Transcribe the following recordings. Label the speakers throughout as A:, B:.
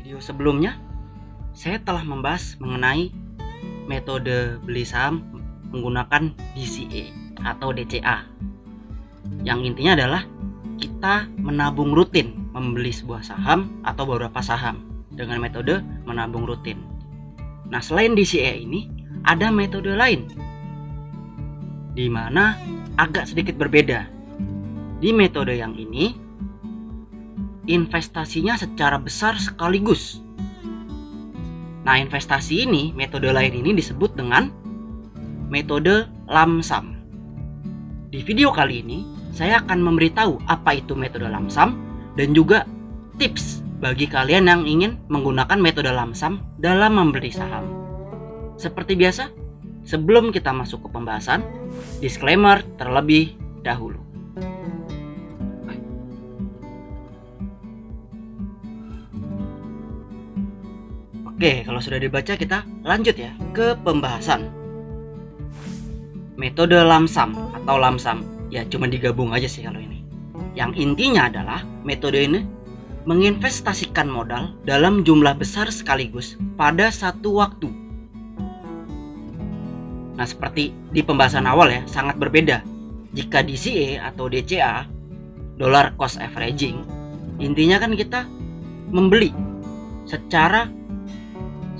A: video sebelumnya, saya telah membahas mengenai metode beli saham menggunakan DCA atau DCA. Yang intinya adalah kita menabung rutin membeli sebuah saham atau beberapa saham dengan metode menabung rutin. Nah, selain DCA ini, ada metode lain di mana agak sedikit berbeda. Di metode yang ini, investasinya secara besar sekaligus. Nah, investasi ini, metode lain ini disebut dengan metode lump sum. Di video kali ini, saya akan memberitahu apa itu metode lump sum dan juga tips bagi kalian yang ingin menggunakan metode lump sum dalam membeli saham. Seperti biasa, sebelum kita masuk ke pembahasan, disclaimer terlebih dahulu. Oke, kalau sudah dibaca kita lanjut ya ke pembahasan. Metode lump sum atau lump sum, ya cuma digabung aja sih kalau ini. Yang intinya adalah metode ini menginvestasikan modal dalam jumlah besar sekaligus pada satu waktu. Nah, seperti di pembahasan awal ya, sangat berbeda. Jika DCA atau DCA, dollar cost averaging, intinya kan kita membeli secara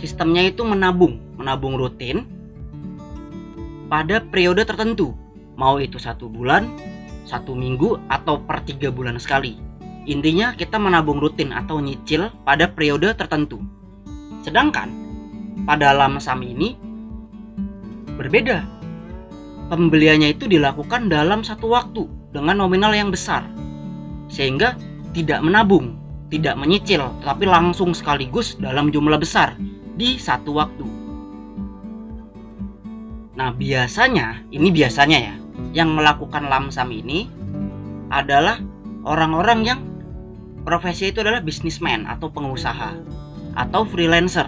A: sistemnya itu menabung rutin pada periode tertentu, mau itu 1 bulan, 1 minggu, atau per 3 bulan sekali. Intinya kita menabung rutin atau nyicil pada periode tertentu. Sedangkan pada lump sum ini berbeda. Pembeliannya itu dilakukan dalam satu waktu dengan nominal yang besar, sehingga tidak menabung, tidak menyicil, tetapi langsung sekaligus dalam jumlah besar di satu waktu. Nah, biasanya ya, yang melakukan lump sum ini adalah orang-orang yang profesi itu adalah businessman atau pengusaha atau freelancer,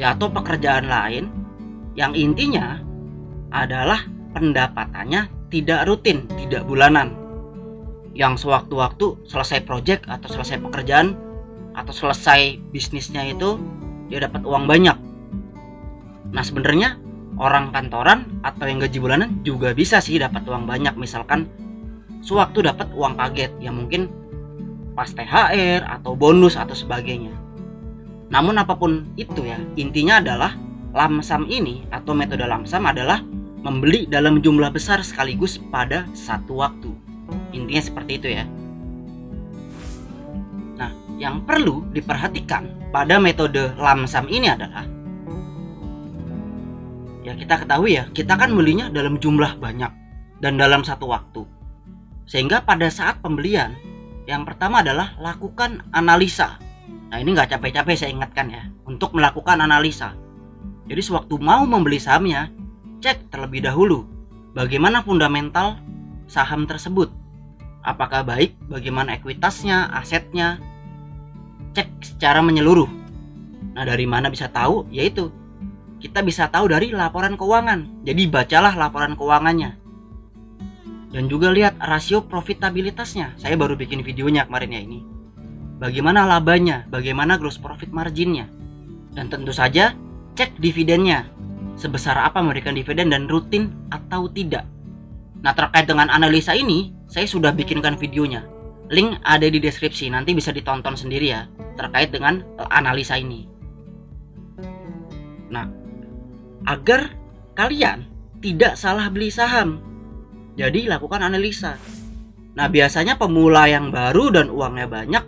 A: ya, atau pekerjaan lain yang intinya adalah pendapatannya tidak rutin, tidak bulanan, yang sewaktu-waktu selesai project atau selesai pekerjaan atau selesai bisnisnya itu dia dapat uang banyak. Nah, sebenarnya orang kantoran atau yang gaji bulanan juga bisa sih dapat uang banyak, misalkan sewaktu dapat uang kaget ya, mungkin pas THR atau bonus atau sebagainya. Namun apapun itu ya, intinya adalah lump sum ini atau metode lump sum adalah membeli dalam jumlah besar sekaligus pada satu waktu. Intinya seperti itu ya. Nah, yang perlu diperhatikan pada metode lump sum ini adalah, ya kita ketahui ya, kita kan belinya dalam jumlah banyak dan dalam satu waktu. Sehingga pada saat pembelian, yang pertama adalah lakukan analisa. Nah, ini nggak capek-capek saya ingatkan ya, untuk melakukan analisa. Jadi sewaktu mau membeli sahamnya, cek terlebih dahulu bagaimana fundamental saham tersebut. Apakah baik, bagaimana ekuitasnya, asetnya. Cek secara menyeluruh. Nah, dari mana bisa tahu? Yaitu kita bisa tahu dari laporan keuangan. Jadi bacalah laporan keuangannya. Dan juga lihat rasio profitabilitasnya. Saya baru bikin videonya kemarin ya ini. Bagaimana labanya, bagaimana gross profit marginnya. Dan tentu saja cek dividennya. Sebesar apa memberikan dividen dan rutin atau tidak. Nah, terkait dengan analisa ini, saya sudah bikinkan videonya. Link ada di deskripsi, nanti bisa ditonton sendiri ya, terkait dengan analisa ini. Nah, agar kalian tidak salah beli saham, jadi lakukan analisa. Nah, biasanya pemula yang baru dan uangnya banyak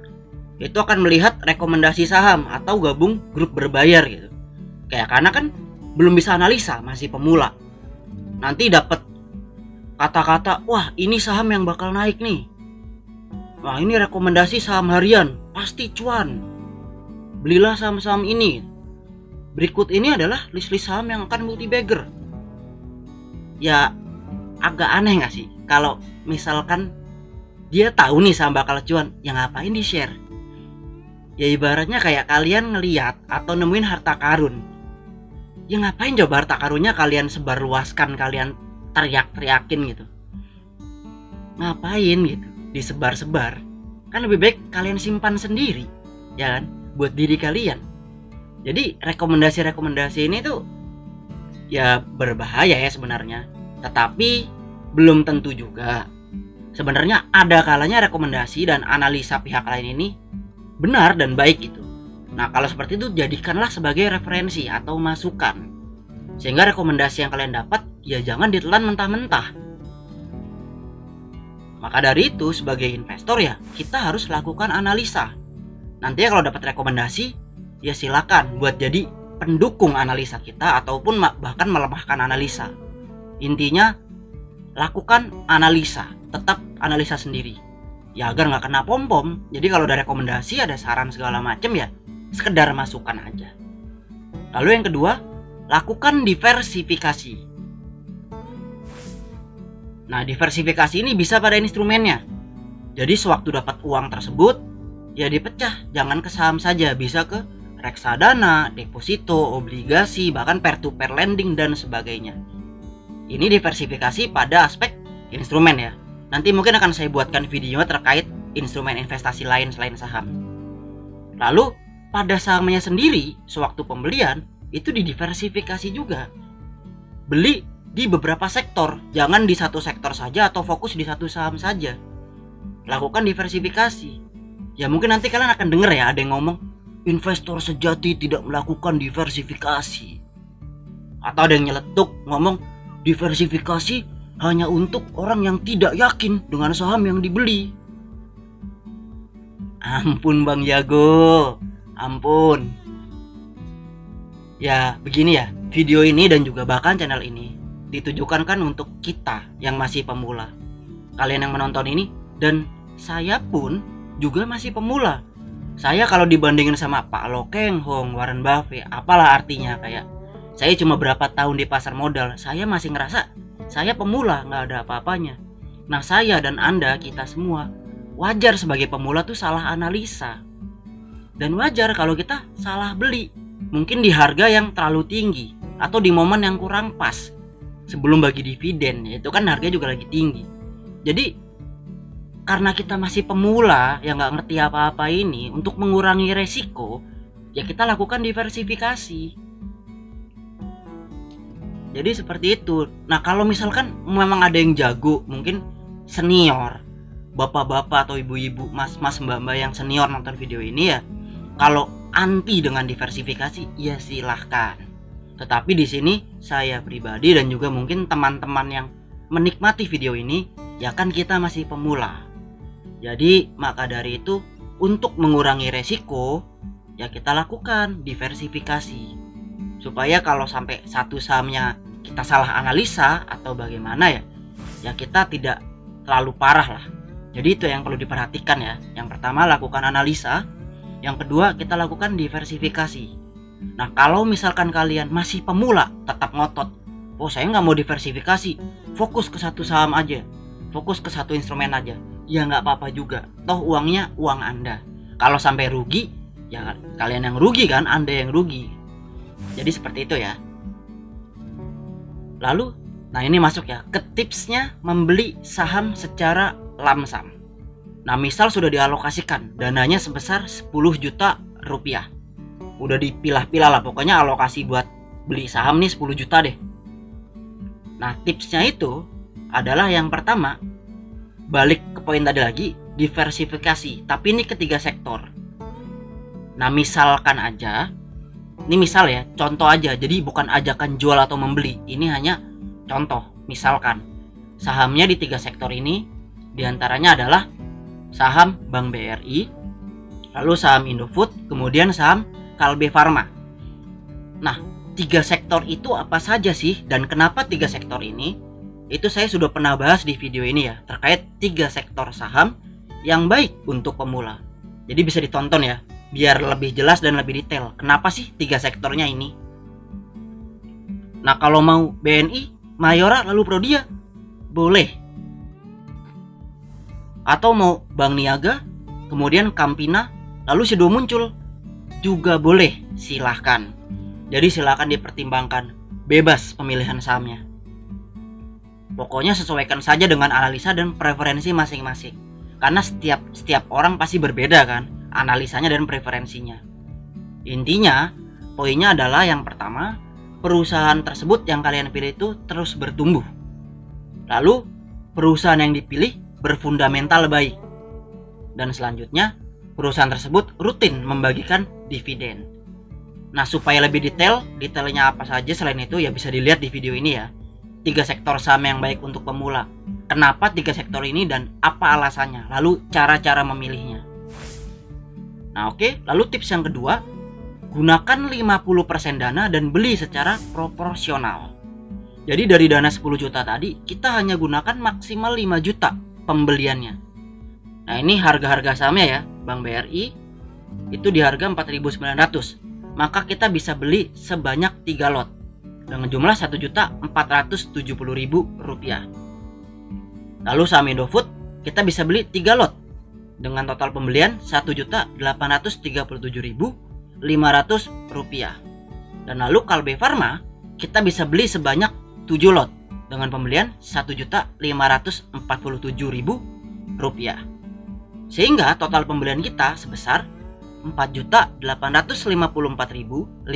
A: itu akan melihat rekomendasi saham atau gabung grup berbayar gitu. Kayak karena kan belum bisa analisa, masih pemula. Nanti dapat kata-kata, wah ini saham yang bakal naik nih. Wah, ini rekomendasi saham harian, pasti cuan. Belilah saham-saham ini. Berikut ini adalah list-list saham yang akan multi bagger. Ya, agak aneh gak sih kalau misalkan dia tahu nih saham bakal cuan, ya ngapain di share? Ya ibaratnya kayak kalian ngeliat atau nemuin harta karun. Ya ngapain coba harta karunnya kalian sebarluaskan, kalian teriak-teriakin gitu. Ngapain gitu disebar-sebar? Kan lebih baik kalian simpan sendiri, ya kan? buat diri kalian. Jadi rekomendasi-rekomendasi ini tuh ya berbahaya ya sebenarnya, tetapi belum tentu juga. Sebenarnya ada kalanya rekomendasi dan analisa pihak lain ini benar dan baik gitu. Nah kalau seperti itu jadikanlah sebagai referensi atau masukan, sehingga rekomendasi yang kalian dapat ya jangan ditelan mentah-mentah. Maka dari itu sebagai investor ya kita harus lakukan analisa. Nanti kalau dapat rekomendasi ya silakan buat jadi pendukung analisa kita ataupun bahkan melemahkan analisa. Intinya lakukan analisa, tetap analisa sendiri ya agar nggak kena pom-pom. Jadi kalau ada rekomendasi, ada saran segala macam ya sekedar masukan aja. Lalu yang kedua, lakukan diversifikasi. Nah diversifikasi ini bisa pada instrumennya. Jadi sewaktu dapat uang tersebut ya dipecah, jangan ke saham saja, bisa ke reksadana, deposito, obligasi, bahkan peer-to-peer lending dan sebagainya. Ini diversifikasi pada aspek instrumen ya. Nanti mungkin akan saya buatkan video terkait instrumen investasi lain selain saham. Lalu pada sahamnya sendiri, sewaktu pembelian itu didiversifikasi juga. Beli di beberapa sektor, jangan di satu sektor saja atau fokus di satu saham saja. Lakukan diversifikasi. Ya mungkin nanti kalian akan dengar ya ada yang ngomong investor sejati tidak melakukan diversifikasi. Atau ada yang nyeletuk ngomong diversifikasi hanya untuk orang yang tidak yakin dengan saham yang dibeli. Ampun Bang Jago, ampun. Ya begini ya, video ini dan juga bahkan channel ini ditujukan kan untuk kita yang masih pemula. Kalian yang menonton ini dan saya pun juga masih pemula. Saya kalau dibandingin sama Pak Lo Keng Hong, Warren Buffett, apalah artinya, kayak saya cuma berapa tahun di pasar modal, saya masih ngerasa saya pemula, nggak ada apa-apanya. Nah saya dan Anda, kita semua wajar sebagai pemula tuh salah analisa. Dan wajar kalau kita salah beli, mungkin di harga yang terlalu tinggi atau di momen yang kurang pas sebelum bagi dividen, itu kan harga juga lagi tinggi. Jadi karena kita masih pemula yang nggak ngerti apa-apa ini, untuk mengurangi resiko ya kita lakukan diversifikasi. Jadi seperti itu. Nah kalau misalkan memang ada yang jago, mungkin senior, bapak-bapak atau ibu-ibu, mas-mas, mbak-mbak yang senior nonton video ini ya, kalau anti dengan diversifikasi ya silahkan. Tetapi di sini saya pribadi dan juga mungkin teman-teman yang menikmati video ini ya kan kita masih pemula. Jadi maka dari itu untuk mengurangi resiko ya kita lakukan diversifikasi. Supaya kalau sampai satu sahamnya kita salah analisa atau bagaimana ya kita tidak terlalu parah lah. Jadi itu yang perlu diperhatikan ya. Yang pertama lakukan analisa, yang kedua kita lakukan diversifikasi. Nah kalau misalkan kalian masih pemula tetap ngotot, oh saya nggak mau diversifikasi, fokus ke satu saham aja, fokus ke satu instrumen aja, ya nggak apa-apa juga, toh uangnya uang Anda. Kalau sampai rugi ya kalian yang rugi kan, Anda yang rugi. Jadi seperti itu ya. Lalu nah ini masuk ya ke tipsnya membeli saham secara lamsam. Nah misal sudah dialokasikan dananya sebesar 10 juta rupiah, udah dipilah-pilah lah pokoknya alokasi buat beli saham nih 10 juta deh. Nah tipsnya itu adalah yang pertama, balik ke poin tadi lagi, diversifikasi, tapi ini ke 3 sektor. Nah misalkan aja, ini misal ya, contoh aja, jadi bukan ajakan jual atau membeli, ini hanya contoh. Misalkan sahamnya di 3 sektor ini, diantaranya adalah saham Bank BRI, lalu saham Indofood, kemudian saham Kalbe Farma. Nah 3 sektor itu apa saja sih dan kenapa 3 sektor ini? Itu saya sudah pernah bahas di video ini ya, terkait 3 sektor saham yang baik untuk pemula. Jadi bisa ditonton ya, biar lebih jelas dan lebih detail kenapa sih 3 sektornya ini. Nah kalau mau BNI, Mayora, lalu Prodia, boleh. Atau mau Bank Niaga, kemudian Campina, lalu Sido Muncul, juga boleh, silahkan. Jadi silahkan dipertimbangkan, bebas pemilihan sahamnya. Pokoknya sesuaikan saja dengan analisa dan preferensi masing-masing. Karena setiap orang pasti berbeda kan, analisanya dan preferensinya. Intinya, poinnya adalah yang pertama, perusahaan tersebut yang kalian pilih itu terus bertumbuh. Lalu, perusahaan yang dipilih berfundamental baik. Dan selanjutnya, perusahaan tersebut rutin membagikan dividen. Nah, supaya lebih detailnya apa saja selain itu ya bisa dilihat di video ini ya. 3 sektor saham yang baik untuk pemula. Kenapa 3 sektor ini dan apa alasannya? Lalu cara-cara memilihnya. Nah, oke. Lalu tips yang kedua, gunakan 50% dana dan beli secara proporsional. Jadi dari dana 10 juta tadi, kita hanya gunakan maksimal 5 juta pembeliannya. Nah, ini harga-harga sahamnya ya, Bank BRI itu di harga 4.900. Maka kita bisa beli sebanyak 3 lot dengan jumlah Rp1.470.000. Lalu saham Indofood kita bisa beli 3 lot dengan total pembelian Rp1.837.500. Dan lalu Kalbe Farma kita bisa beli sebanyak 7 lot dengan pembelian Rp1.547.000. Sehingga total pembelian kita sebesar Rp4.854.500.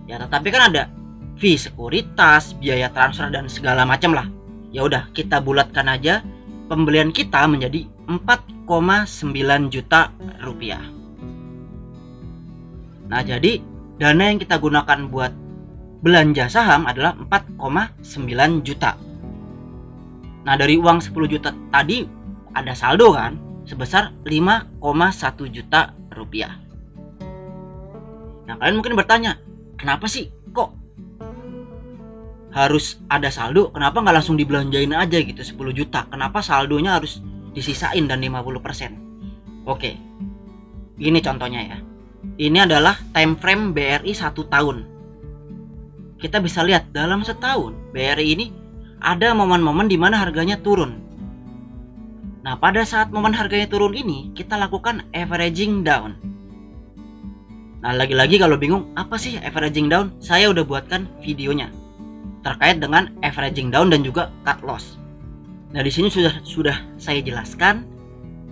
A: Ya, tetapi kan ada fee sekuritas, biaya transfer dan segala macam lah. Ya udah, kita bulatkan aja pembelian kita menjadi Rp4,9 juta. Nah, jadi dana yang kita gunakan buat belanja saham adalah 4,9 juta. Nah, dari uang 10 juta tadi ada saldo kan sebesar 5,1 juta rupiah. Nah, kalian mungkin bertanya, kenapa sih kok harus ada saldo? Kenapa nggak langsung dibelanjain aja gitu 10 juta? Kenapa saldonya harus disisain dan 50%? Oke, gini contohnya ya. Ini adalah time frame BRI 1 tahun. Kita bisa lihat dalam setahun BRI ini ada momen-momen di mana harganya turun. Nah, pada saat momen harganya turun ini, kita lakukan averaging down. Nah, lagi-lagi kalau bingung, apa sih averaging down? Saya udah buatkan videonya terkait dengan averaging down dan juga cut loss. Nah, di sini sudah saya jelaskan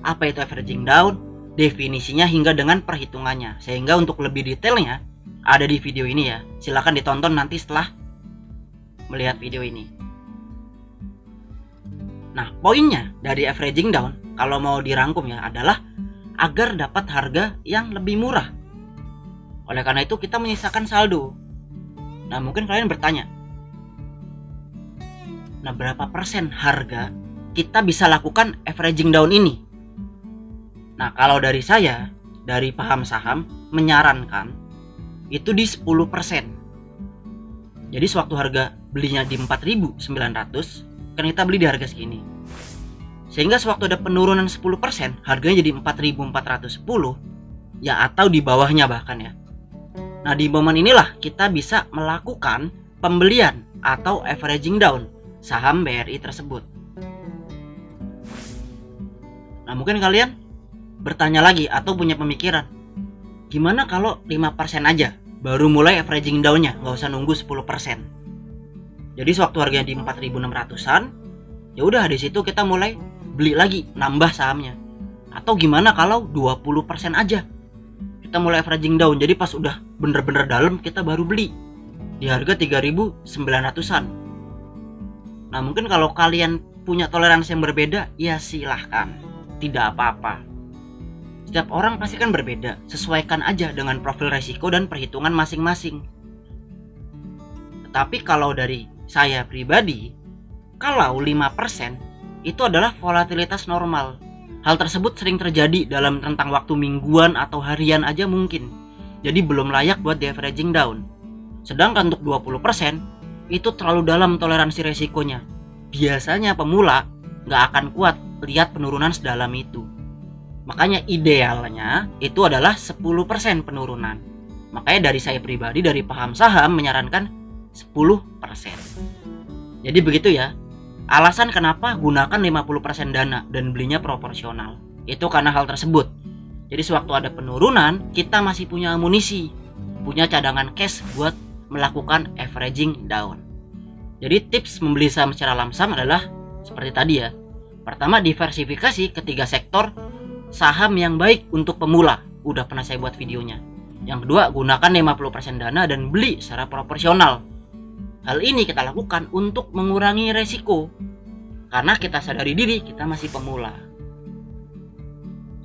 A: apa itu averaging down, definisinya hingga dengan perhitungannya. Sehingga untuk lebih detailnya ada di video ini ya. Silahkan ditonton nanti setelah melihat video ini. Nah, poinnya dari averaging down kalau mau dirangkum ya adalah agar dapat harga yang lebih murah. Oleh karena itu kita menyisakan saldo. Nah, mungkin kalian bertanya, nah berapa persen harga kita bisa lakukan averaging down ini? Nah, kalau dari saya, dari paham saham menyarankan itu di 10%. Jadi sewaktu harga belinya di 4.900, kan kita beli di harga segini. Sehingga sewaktu ada penurunan 10%, harganya jadi 4.410 ya, atau di bawahnya bahkan ya. Nah, di momen inilah kita bisa melakukan pembelian atau averaging down saham BRI tersebut. Nah, mungkin kalian bertanya lagi atau punya pemikiran, gimana kalau 5% aja baru mulai averaging down-nya, nggak usah nunggu 10%. Jadi sewaktu harganya di 4.600-an, ya udah di situ kita mulai beli lagi, nambah sahamnya. Atau gimana kalau 20% aja? Kita mulai averaging down. Jadi pas udah bener-bener dalam kita baru beli di harga 3.900-an. Nah, mungkin kalau kalian punya toleransi yang berbeda, ya silahkan. Tidak apa-apa. Setiap orang pasti kan berbeda. Sesuaikan aja dengan profil resiko dan perhitungan masing-masing. Tetapi kalau dari saya pribadi, kalau 5% itu adalah volatilitas normal. Hal tersebut sering terjadi dalam rentang waktu mingguan atau harian aja mungkin. Jadi belum layak buat di averaging down. Sedangkan untuk 20% itu terlalu dalam toleransi resikonya. Biasanya pemula nggak akan kuat lihat penurunan sedalam itu. Makanya idealnya itu adalah 10% penurunan. Makanya dari saya pribadi, dari paham saham menyarankan 10%. Jadi begitu ya. Alasan kenapa gunakan 50% dana dan belinya proporsional. Itu karena hal tersebut. Jadi sewaktu ada penurunan, kita masih punya amunisi, punya cadangan cash buat melakukan averaging down. Jadi tips membeli saham secara lamsam adalah seperti tadi ya. Pertama, diversifikasi ke 3 sektor saham yang baik untuk pemula. udah pernah saya buat videonya. Yang kedua, gunakan 50% dana dan beli secara proporsional. Hal ini kita lakukan untuk mengurangi resiko, karena kita sadari diri kita masih pemula.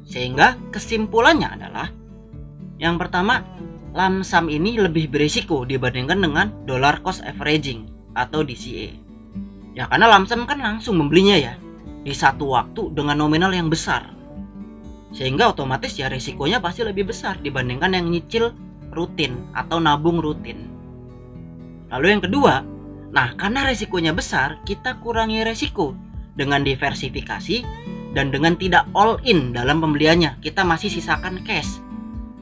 A: Sehingga kesimpulannya adalah, yang pertama, lump sum ini lebih berisiko dibandingkan dengan dollar cost averaging atau DCA. Ya karena lump sum kan langsung membelinya ya, di satu waktu dengan nominal yang besar. Sehingga otomatis ya risikonya pasti lebih besar dibandingkan yang nyicil rutin atau nabung rutin. Lalu yang kedua, nah karena risikonya besar, kita kurangi risiko dengan diversifikasi dan dengan tidak all in dalam pembeliannya. Kita masih sisakan cash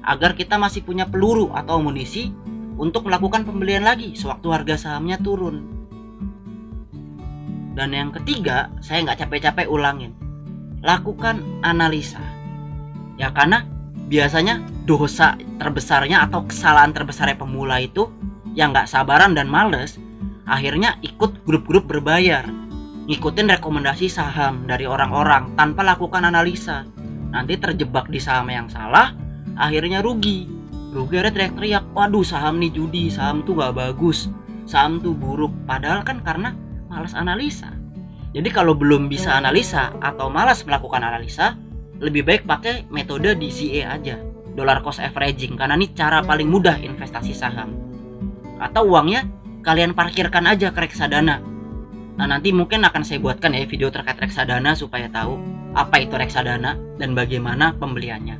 A: agar kita masih punya peluru atau amunisi untuk melakukan pembelian lagi sewaktu harga sahamnya turun. Dan yang ketiga, saya nggak capek-capek ulangin, lakukan analisa. Ya karena biasanya dosa terbesarnya atau kesalahan terbesarnya pemula itu yang nggak sabaran dan males, akhirnya ikut grup-grup berbayar, ngikutin rekomendasi saham dari orang-orang tanpa lakukan analisa. Nanti terjebak di saham yang salah, akhirnya rugi ada teriak-teriak, waduh saham nih judi, saham tuh gak bagus, saham tuh buruk. Padahal kan karena malas analisa. Jadi kalau belum bisa analisa atau malas melakukan analisa, lebih baik pakai metode DCA aja, dollar cost averaging, karena ini cara paling mudah investasi saham. Atau uangnya kalian parkirkan aja ke reksadana. Nah nanti mungkin akan saya buatkan ya video terkait reksadana supaya tahu apa itu reksadana dan bagaimana pembeliannya.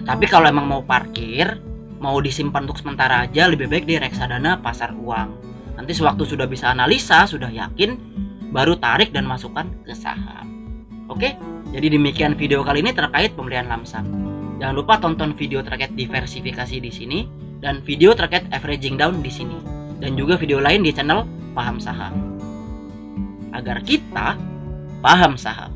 A: Tapi kalau emang mau parkir, mau disimpan untuk sementara aja, lebih baik di reksadana pasar uang. Nanti sewaktu sudah bisa analisa, sudah yakin, baru tarik dan masukkan ke saham. Oke, jadi demikian video kali ini terkait pembelian lump sum. Jangan lupa tonton video terkait diversifikasi di sini dan video terkait averaging down di sini, dan juga video lain di channel Paham Saham. Agar kita paham saham.